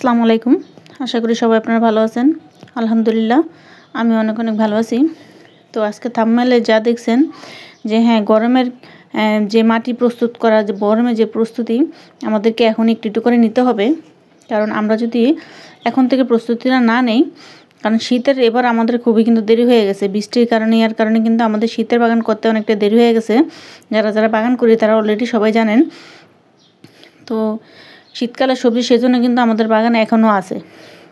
আসসালামু আলাইকুম। আশা করি সবাই আপনারা ভালো আছেন। আলহামদুলিল্লাহ আমি অনেক ভালো আছি। তো আজকে থাম্বনেইলে যা দেখছেন যে গরমের যে মাটি প্রস্তুত করা, যে গরমে যে প্রস্তুতি আমাদেরকে এখন একটু করে নিতে হবে। কারণ আমরা যদি এখন থেকে প্রস্তুতিটা না নেই, কারণ শীতের এবার আমাদের খুবই কিন্তু দেরি হয়ে গেছে। বৃষ্টির কারণে এর কারণে কিন্তু আমাদের শীতের বাগান করতে অনেকটা দেরি হয়ে গেছে। যারা বাগান করি তারা অলরেডি সবাই জানেন। তো শীতকালের সবজি সেজন্য কিন্তু আমাদের বাগানে এখনও আছে।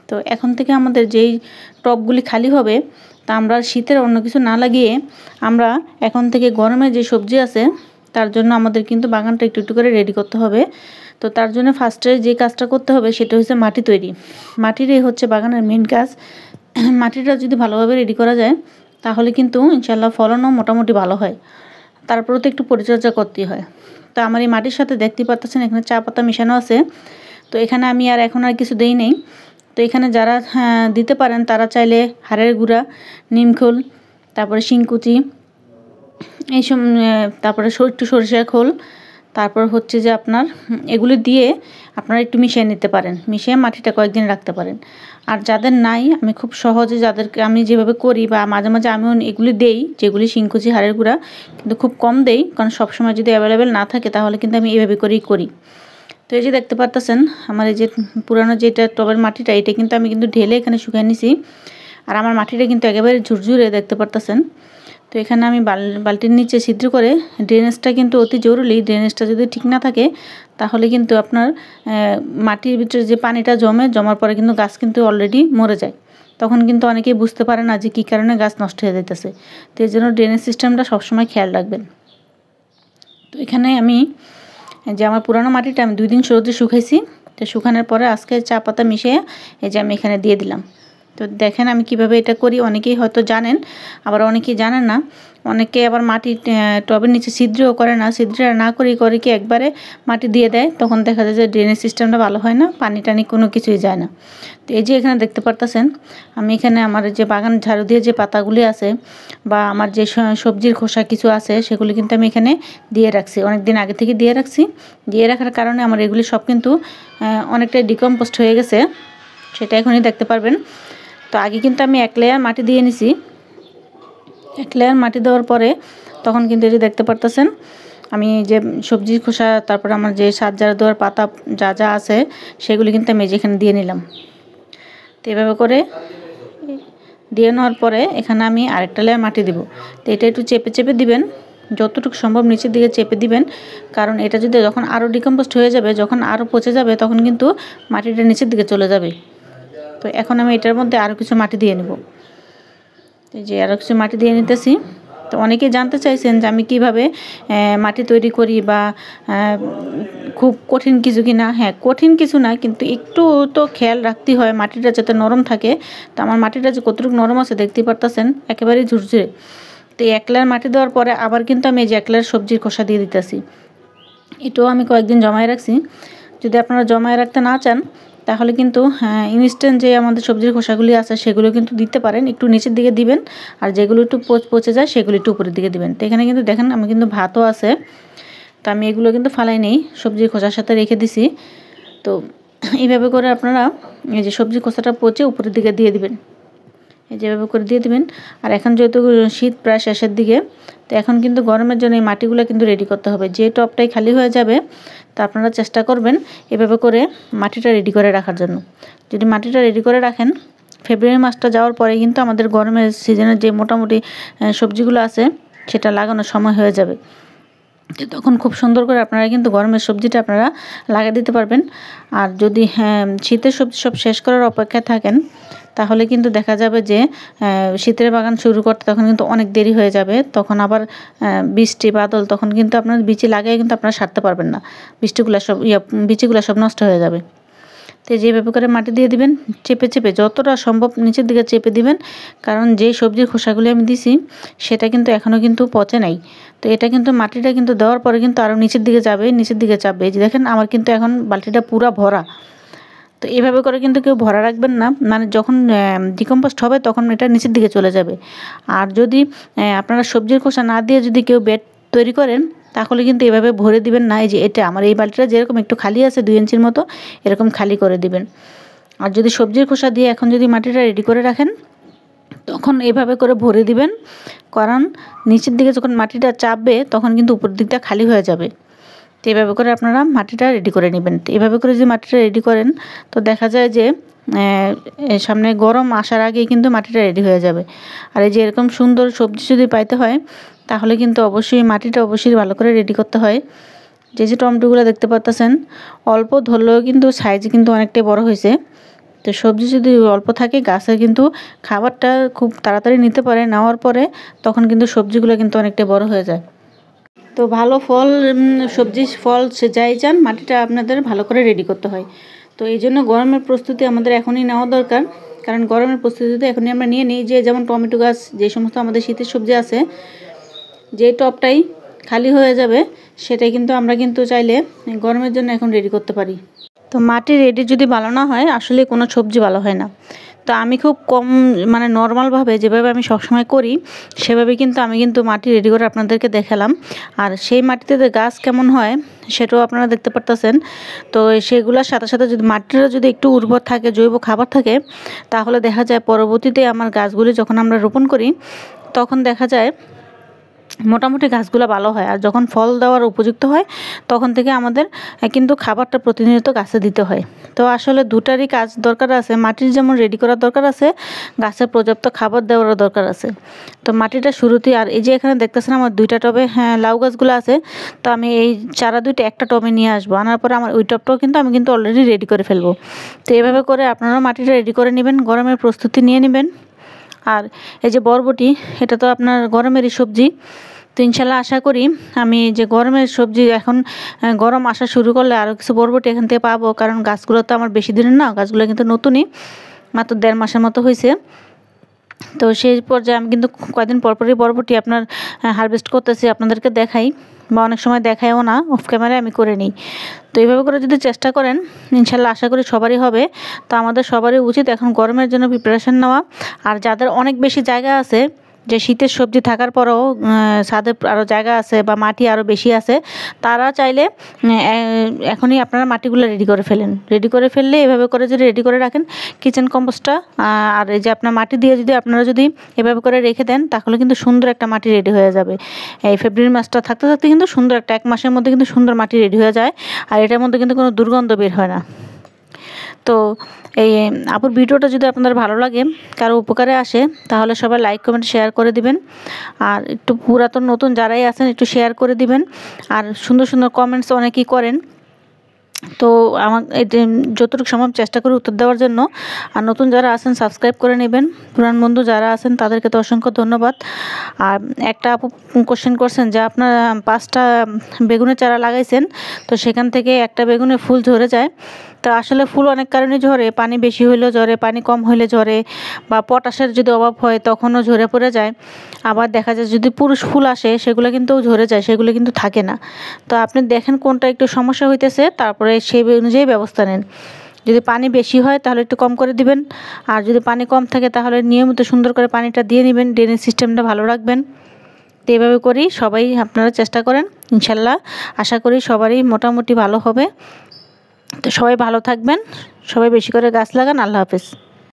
তো এখন থেকে আমাদের যেই টবগুলি খালি হবে, তা আমরা শীতের অন্য কিছু না লাগিয়ে আমরা এখন থেকে গরমে যে সবজি আছে তার জন্য আমাদের কিন্তু বাগানটা একটু করে রেডি করতে হবে। তো তার জন্য ফার্স্টে যে কাজটা করতে হবে সেটা হচ্ছে মাটি তৈরি। মাটিরই হচ্ছে বাগানের মেন কাজ। মাটিটা যদি ভালোভাবে রেডি করা যায় তাহলে কিন্তু ইনশাল্লাহ ফলনও মোটামুটি ভালো হয়। তারপরেও তো একটু পরিচর্যা করতেই হয়। তো আমার এই মাটির সাথে দেখতে পাচ্ছেন এখানে চা পাতা মেশানো আছে। তো এখানে আমি এখন আর কিছু দেই নেই। তো এখানে যারা দিতে পারেন তারা চাইলে হাড়ের গুঁড়া, নিমখোল, তারপরে শিংকুচি, এইসব, তারপরে একটু সরিষার খোল, তারপর হচ্ছে যে আপনার এগুলি দিয়ে আপনারা একটু মিশিয়ে নিতে পারেন। মিশিয়ে মাটিটা কয়েকদিন রাখতে পারেন। আর যাদের নাই, আমি খুব সহজে যাদেরকে আমি যেভাবে করি বা মাঝে মাঝে আমিও এগুলি দেই, যেগুলি শিংকুচি, হাড়ের গুঁড়া, কিন্তু খুব কম দেই, কারণ সবসময় যদি অ্যাভেলেবেল না থাকে তাহলে কিন্তু আমি এইভাবে করেই করি। তো এই যে দেখতে পারতেছেন আমার এই যে পুরানো যেটা টবের মাটিটা, এটা কিন্তু আমি কিন্তু ঢেলে এখানে শুকিয়ে নিছি। আর আমার মাটিটা কিন্তু একেবারে ঝুরঝুরে দেখতে পারতেছেন। তো এখানে আমি বালতির নিচে ছিদ্র করে, ড্রেনেজটা কিন্তু অতি জরুরি। ড্রেনেজটা যদি ঠিক না থাকে তাহলে কিন্তু আপনার মাটির ভিতরে যে পানিটা জমার পরে কিন্তু গাছ কিন্তু অলরেডি মরে যায়। তখন কিন্তু অনেকেই বুঝতে পারে না যে কী কারণে গাছ নষ্ট হয়ে যাইতেছে। তো এই জন্য ড্রেনেজ সিস্টেমটা সবসময় খেয়াল রাখবেন। তো এখানে আমি যে আমার পুরানো মাটিটা আমি 2 দিন রোদে শুকাইছি। তো শুকানোর পরে আজকে চা পাতা মিশিয়ে এই যে আমি এখানে দিয়ে দিলাম। তো দেখেন আমি কিভাবে এটা করি। অনেকেই হয়তো জানেন, আবার অনেকেই জানেন না। অনেকে আবার মাটি টবের নিচে ছিদ্রও করে না। ছিদ্র না করে কি একবারে মাটি দিয়ে দেয়, তখন দেখা যায় যে ড্রেনেজ সিস্টেমটা ভালো হয় না, পানি টানি কোনো কিছুই যায় না। তো এই যে এখানে দেখতে পারতেছেন আমি এখানে আমার যে বাগান ঝাড়ু দিয়ে যে পাতাগুলি আছে বা আমার যে সবজির খোসা কিছু আছে সেগুলি কিন্তু আমি এখানে দিয়ে রাখছি, অনেক দিন আগে থেকে দিয়ে রাখছি। দিয়ে রাখার কারণে আমার এগুলি সব কিন্তু অনেকটাই ডিকম্পোস্ট হয়ে গেছে, সেটা এখনই দেখতে পারবেন। তো আগে কিন্তু আমি 1 লেয়ার মাটি দিয়ে নিছি। 1 লেয়ার মাটি দেওয়ার পরে তখন কিন্তু এই যে দেখতে পারতেছেন আমি যে সবজির খোসা, তারপর আমার যে সার জার দেওয়ার পাতা যা আছে সেগুলি কিন্তু আমি যেখানে দিয়ে নিলাম। তো এভাবে করে দিয়ে নেওয়ার পরে এখানে আমি আরেকটা লেয়ার মাটি দেব। তো এটা একটু চেপে দিবেন, যতটুকু সম্ভব নিচের দিকে চেপে দিবেন। কারণ এটা যদি যখন আরও ডিকম্পোস্ট হয়ে যাবে, যখন আরও পচে যাবে, তখন কিন্তু মাটিটা নিচের দিকে চলে যাবে। তো এখন আমি এটার মধ্যে আরও কিছু মাটি দিয়ে নেব। এই যে আরও কিছু মাটি দিয়ে নিতেছি। তো অনেকেই জানতে চাইছেন যে আমি কিভাবে মাটি তৈরি করি বা খুব কঠিন কিছু কি না। হ্যাঁ, কঠিন কিছু না, কিন্তু একটু তো খেয়াল রাখতে হয় মাটিটা যাতে নরম থাকে। তো আমার মাটিটা যে কতটুকু নরম আছে দেখতেই পারতেছেন, একেবারেই ঝুরঝুরে। তো 1 লেয়ার মাটি দেওয়ার পরে আবার কিন্তু আমি এই যে 1 লেয়ার সবজির খোসা দিয়ে দিতেছি। এটাও আমি কয়েকদিন জমায়ে রাখছি। যদি আপনারা জমায়ে রাখতে না চান তাহলে কিন্তু ইনস্ট্যান্ট যে আমাদের সবজির খোসাগুলি আছে সেগুলো কিন্তু দিতে পারেন, একটু নিচের দিকে দিবেন। আর যেগুলো একটু পচে যায় সেগুলো একটু উপরের দিকে দিবেন। তো এখানে কিন্তু দেখেন আমি কিন্তু ভাতও আছে। তো আমি এগুলো কিন্তু ফালাই নেই, সবজির খোসার সাথে রেখে দিছি। তো এইভাবে করে আপনারা এই যে সবজির খোসাটা পচে উপরের দিকে দিয়ে দিবেন, এই যেভাবে করে দিয়ে দিবেন। আর এখন যেহেতু শীত প্রায় শেষের দিকে, তো এখন কিন্তু গরমের জন্য এই মাটিগুলো কিন্তু রেডি করতে হবে। যে টবটাই খালি হয়ে যাবে, তো আপনারা চেষ্টা করবেন এভাবে করে মাটিটা রেডি করে রাখার জন্য। যদি মাটিটা রেডি করে রাখেন, ফেব্রুয়ারি মাসটা যাওয়ার পরে কিন্তু আমাদের গরমের সিজনের যে মোটামুটি সবজিগুলো আছে সেটা লাগানোর সময় হয়ে যাবে। তখন খুব সুন্দর করে আপনারা কিন্তু গরমের সবজিটা আপনারা লাগিয়ে দিতে পারবেন। আর যদি শীতের সবজি সব শেষ করার অপেক্ষায় থাকেন তাহলে কিন্তু দেখা যাবে যে শীতের বাগান শুরু করতে তখন কিন্তু অনেক দেরি হয়ে যাবে। তখন আবার বৃষ্টি বাদল, তখন কিন্তু আপনার বিচি লাগিয়ে কিন্তু আপনারা সারতে পারবেন না। বিচিগুলো সব নষ্ট হয়ে যাবে। তো যেভাবে করে মাটি দিয়ে দিবেন, চেপে যতটা সম্ভব নিচের দিকে চেপে দিবেন। কারণ যে সবজির খোসাগুলি আমি দিছি সেটা কিন্তু এখনও কিন্তু পচে নাই। তো এটা কিন্তু মাটিটা কিন্তু দেওয়ার পরে কিন্তু আরও নিচের দিকে চাপবে। এই যে দেখেন আমার কিন্তু এখন বালতিটা পুরা ভরা। তো এভাবে করে কিন্তু কেউ ভরা রাখবেন না, মানে যখন ডিকম্পোস্ট হবে তখন এটা নিচের দিকে চলে যাবে। আর যদি আপনারা সবজির খোসা না দিয়ে যদি কেউ বেড তৈরি করেন তাহলে কিন্তু এভাবে ভরে দিবেন না। এই যে এটা আমার এই বালতিটা যেরকম একটু খালি আছে 2 ইঞ্চির মতো, এরকম খালি করে দিবেন। আর যদি সবজির খোসা দিয়ে এখন যদি মাটিটা রেডি করে রাখেন তখন এভাবে করে ভরে দিবেন, কারণ নিচের দিকে যখন মাটিটা চাপবে তখন কিন্তু উপর দিকটা খালি হয়ে যাবে। তো এভাবে করে আপনারা মাটিটা রেডি করে নেবেন। তো এভাবে করে যদি মাটিটা রেডি করেন তো দেখা যায় যে সামনে গরম আসার আগেই কিন্তু মাটিটা রেডি হয়ে যাবে। আর এই যে এরকম সুন্দর সবজি যদি পাইতে হয় তাহলে কিন্তু অবশ্যই মাটিটা অবশ্যই ভালো করে রেডি করতে হয়। যে টমেটোগুলো দেখতে পাচ্ছেন অল্প ধরলেও কিন্তু সাইজ কিন্তু অনেকটাই বড় হয়েছে। তো সবজি যদি অল্প থাকে গাছে কিন্তু খাবারটা খুব তাড়াতাড়ি নিতে পারে, নেওয়ার পরে তখন কিন্তু সবজিগুলো কিন্তু অনেকটাই বড় হয়ে যায়। তো ভালো ফল সবজি ফল সে যাই চান মাটিটা আপনাদের ভালো করে রেডি করতে হয়। তো এই জন্য গরমের প্রস্তুতি আমাদের এখনই নেওয়া দরকার, কারণ গরমের প্রস্তুতিতে এখনই আমরা নিয়ে নিই। যে যেমন টমেটো গাছ, যে সমস্ত আমাদের শীতের সবজি আছে, যে টবটাই খালি হয়ে যাবে সেটাই কিন্তু আমরা কিন্তু চাইলে গরমের জন্য এখন রেডি করতে পারি। তো মাটি রেডি যদি ভালো না হয় আসলে কোনো সবজি ভালো হয় না। তো আমি খুব কম মানে নর্মালভাবে যেভাবে আমি সবসময় করি সেভাবে কিন্তু আমি মাটি রেডি করে আপনাদেরকে দেখালাম। আর সেই মাটিতে গাছ কেমন হয় সেটাও আপনারা দেখতে পারতেছেন। তো সেগুলোর সাথে সাথে যদি মাটিটা যদি একটু উর্বর থাকে, জৈব খাবার থাকে, তাহলে দেখা যায় পরবর্তীতে আমার গাছগুলি যখন আমরা রোপণ করি তখন দেখা যায় মোটামুটি গাছগুলো ভালো হয়। আর যখন ফল দেওয়ার উপযুক্ত হয় তখন থেকে আমাদের কিন্তু খাবারটা প্রতিনিয়ত গাছে দিতে হয়। তো আসলে দুটারই কাজ দরকার আছে, মাটির যেমন রেডি করার দরকার আছে, গাছের পর্যাপ্ত খাবার দেওয়ার দরকার আছে। তো মাটিটা শুরুতেই, আর এই যে এখানে দেখতেছেন আমার 2টা টবে লাউ গাছগুলো আছে। তো আমি এই চারা 2টা একটা টবে নিয়ে আসবো, আনার পরে আমার ওই টবটাও কিন্তু আমি অলরেডি রেডি করে ফেলবো। তো এভাবে করে আপনারাও মাটিটা রেডি করে নেবেন, গরমের প্রস্তুতি নিয়ে নেবেন। আর এই যে বরবটি, এটা তো আপনার গরমেরই সবজি। তো ইনশাল্লাহ আশা করি আমি যে গরমের সবজি এখন গরম আসা শুরু করলে আরও কিছু বরবটি এখান থেকে পাবো, কারণ গাছগুলো তো আমার বেশি দিনের না, গাছগুলো কিন্তু নতুনই, মাত্র 1.5 মাসের মতো হয়েছে। তো সেই পর্যায়ে আমি কিন্তু কয়েকদিন পরপরই বরবটি আপনার হারভেস্ট করতেছি, আপনাদেরকে দেখাই, বা অনেক সময় দেখায়ও না, অফ ক্যামেরায় আমি করে নিই। তো এইভাবে করে যদি চেষ্টা করেন ইনশাল্লাহ আশা করি সবারই হবে। তো আমাদের সবারই উচিত এখন গরমের জন্য প্রিপারেশন নেওয়া। আর যাদের অনেক বেশি জায়গা আছে, যে শীতের সবজি থাকার পরেও ছাদে আরও জায়গা আছে বা মাটি আরও বেশি আছে, তারা চাইলে এখনই আপনারা মাটিগুলো রেডি করে ফেলেন। রেডি করে ফেললে এভাবে করে যদি রেডি করে রাখেন কিচেন কম্পোস্টটা, আর এই যে আপনার মাটি দিয়ে যদি আপনারা যদি এভাবে করে রেখে দেন তাহলে কিন্তু সুন্দর একটা মাটি রেডি হয়ে যাবে। এই ফেব্রুয়ারি মাসটা থাকতে থাকতে কিন্তু সুন্দর একটা 1 মাসের মধ্যে কিন্তু সুন্দর মাটি রেডি হয়ে যায়, আর এটার মধ্যে কিন্তু কোনো দুর্গন্ধ বের হয় না। তো এই আপুর ভিডিওটা যদি আপনাদের ভালো লাগে, কারো উপকারে আসে, তাহলে সবাই লাইক কমেন্ট শেয়ার করে দিবেন। আর একটু পুরাতন নতুন যারাই আছেন একটু শেয়ার করে দিবেন। আর সুন্দর সুন্দর কমেন্টস অনেকেই করেন, তো আমার যতটুকু সম্ভব চেষ্টা করি উত্তর দেওয়ার জন্য। আর নতুন যারা আছেন সাবস্ক্রাইব করে নেবেন, পুরান বন্ধু যারা আছেন তাদেরকে তো অসংখ্য ধন্যবাদ। আর একটা আপু কোশ্চেন করছেন যে আপনার 5টা বেগুনের চারা লাগাইছেন, তো সেখান থেকে একটা বেগুনে ফুল ঝরে যায়। তো আসলে ফুল অনেক কারণে ঝরে, পানি বেশি হইলেও ঝরে, পানি কম হইলে ঝরে, বা পটাশের যদি অভাব হয় তখনও ঝরে পড়ে যায়। আবার দেখা যায় যদি পুরুষ ফুল আসে সেগুলো কিন্তু ঝরে যায়, সেগুলো কিন্তু থাকে না। তো আপনি দেখেন কোনটা একটু সমস্যা হইতেছে, তারপরে সেই অনুযায়ী ব্যবস্থা নেন। যদি পানি বেশি হয় তাহলে একটু কম করে দিবেন, আর যদি পানি কম থাকে তাহলে নিয়মিত সুন্দর করে পানিটা দিয়ে নেবেন, ড্রেনেজ সিস্টেমটা ভালো রাখবেন। তো এইভাবে করি সবাই আপনারা চেষ্টা করেন, ইনশাল্লাহ আশা করি সবারই মোটামুটি ভালো হবে। তো সবাই ভালো থাকবেন, সবাই বেশি করে গাছ লাগান। আল্লাহ হাফেজ।